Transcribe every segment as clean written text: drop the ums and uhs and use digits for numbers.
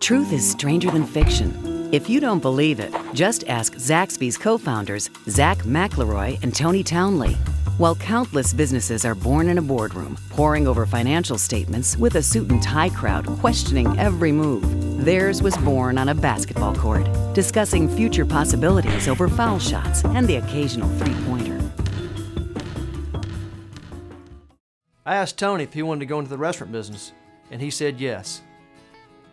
Truth is stranger than fiction. If you don't believe it, just ask Zaxby's co-founders, Zach McElroy and Tony Townley. While countless businesses are born in a boardroom, poring over financial statements with a suit and tie crowd questioning every move, theirs was born on a basketball court, discussing future possibilities over foul shots and the occasional three-pointer. I asked Tony if he wanted to go into the restaurant business, and he said yes.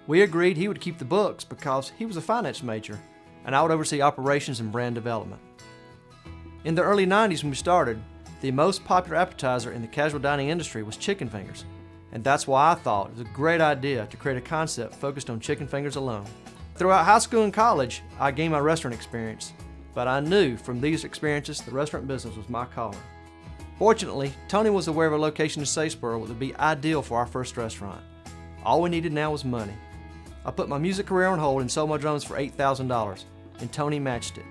We agreed he would keep the books because he was a finance major, and I would oversee operations and brand development. In the early 90s when we started, the most popular appetizer in the casual dining industry was chicken fingers, and that's why I thought it was a great idea to create a concept focused on chicken fingers alone. Throughout high school and college, I gained my restaurant experience, but I knew from these experiences the restaurant business was my calling. Fortunately, Tony was aware of a location in Statesboro that would be ideal for our first restaurant. All we needed now was money. I put my music career on hold and sold my drums for $8,000, and Tony matched it.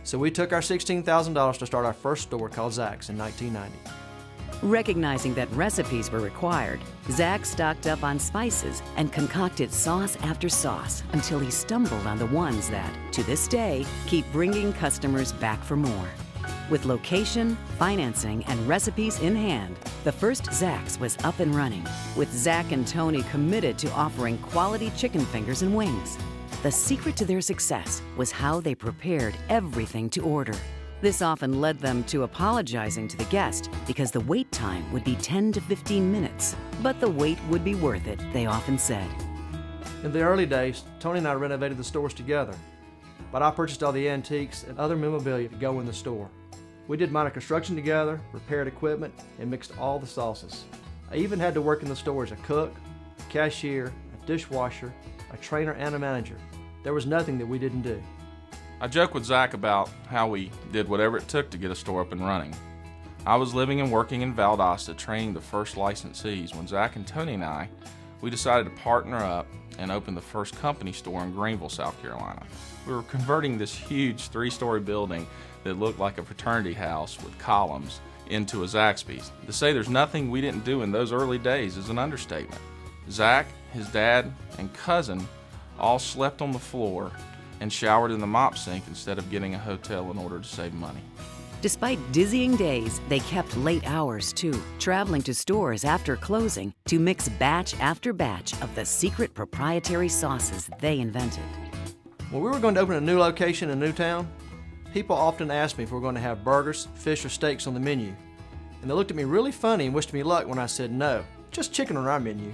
So we took our $16,000 to start our first store called Zax in 1990. Recognizing that recipes were required, Zach stocked up on spices and concocted sauce after sauce until he stumbled on the ones that, to this day, keep bringing customers back for more. With location, financing, and recipes in hand, the first Zax was up and running, with Zach and Tony committed to offering quality chicken fingers and wings. The secret to their success was how they prepared everything to order. This often led them to apologizing to the guest because the wait time would be 10 to 15 minutes. But the wait would be worth it, they often said. In the early days, Tony and I renovated the stores together, but I purchased all the antiques and other memorabilia to go in the store. We did minor construction together, repaired equipment, and mixed all the sauces. I even had to work in the store as a cook, a cashier, a dishwasher, a trainer, and a manager. There was nothing that we didn't do. I joke with Zach about how we did whatever it took to get a store up and running. I was living and working in Valdosta training the first licensees when Zach and Tony and we decided to partner up and open the first company store in Greenville, South Carolina. We were converting this huge 3-story building that looked like a fraternity house with columns into a Zaxbys. To say there's nothing we didn't do in those early days is an understatement. Zach, his dad, and cousin all slept on the floor and showered in the mop sink instead of getting a hotel in order to save money. Despite dizzying days, they kept late hours too, traveling to stores after closing to mix batch after batch of the secret proprietary sauces they invented. When we were going to open a new location in a new town, people often asked me if we were going to have burgers, fish, or steaks on the menu. And they looked at me really funny and wished me luck when I said no, just chicken on our menu.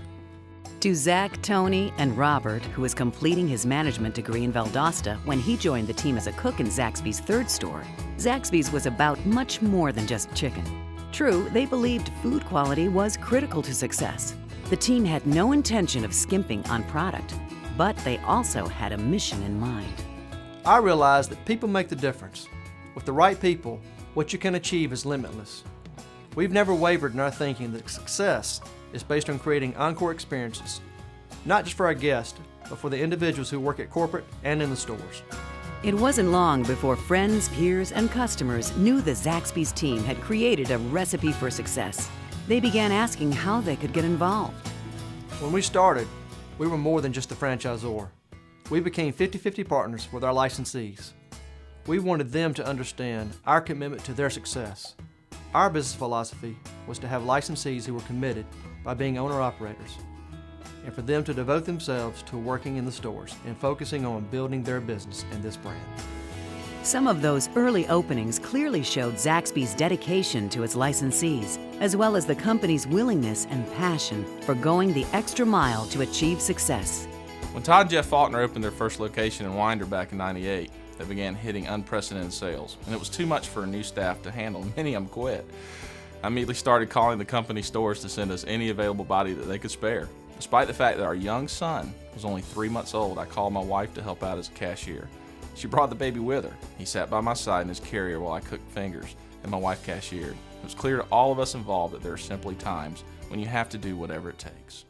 To Zach, Tony, and Robert, who was completing his management degree in Valdosta when he joined the team as a cook in Zaxby's third store, Zaxby's was about much more than just chicken. True, they believed food quality was critical to success. The team had no intention of skimping on product, but they also had a mission in mind. I realized that people make the difference. With the right people, what you can achieve is limitless. We've never wavered in our thinking that success is based on creating encore experiences, not just for our guests, but for the individuals who work at corporate and in the stores. It wasn't long before friends, peers, and customers knew the Zaxby's team had created a recipe for success. They began asking how they could get involved. When we started, we were more than just a franchisor. We became 50-50 partners with our licensees. We wanted them to understand our commitment to their success. Our business philosophy was to have licensees who were committed by being owner-operators, and for them to devote themselves to working in the stores and focusing on building their business and this brand. Some of those early openings clearly showed Zaxby's dedication to its licensees, as well as the company's willingness and passion for going the extra mile to achieve success. When Todd and Jeff Faulkner opened their first location in Winder back in '98, they began hitting unprecedented sales, and it was too much for a new staff to handle. Many of them quit. I immediately started calling the company stores to send us any available body that they could spare. Despite the fact that our young son was only 3 months old, I called my wife to help out as a cashier. She brought the baby with her. He sat by my side in his carrier while I cooked fingers, and my wife cashiered. It was clear to all of us involved that there are simply times when you have to do whatever it takes.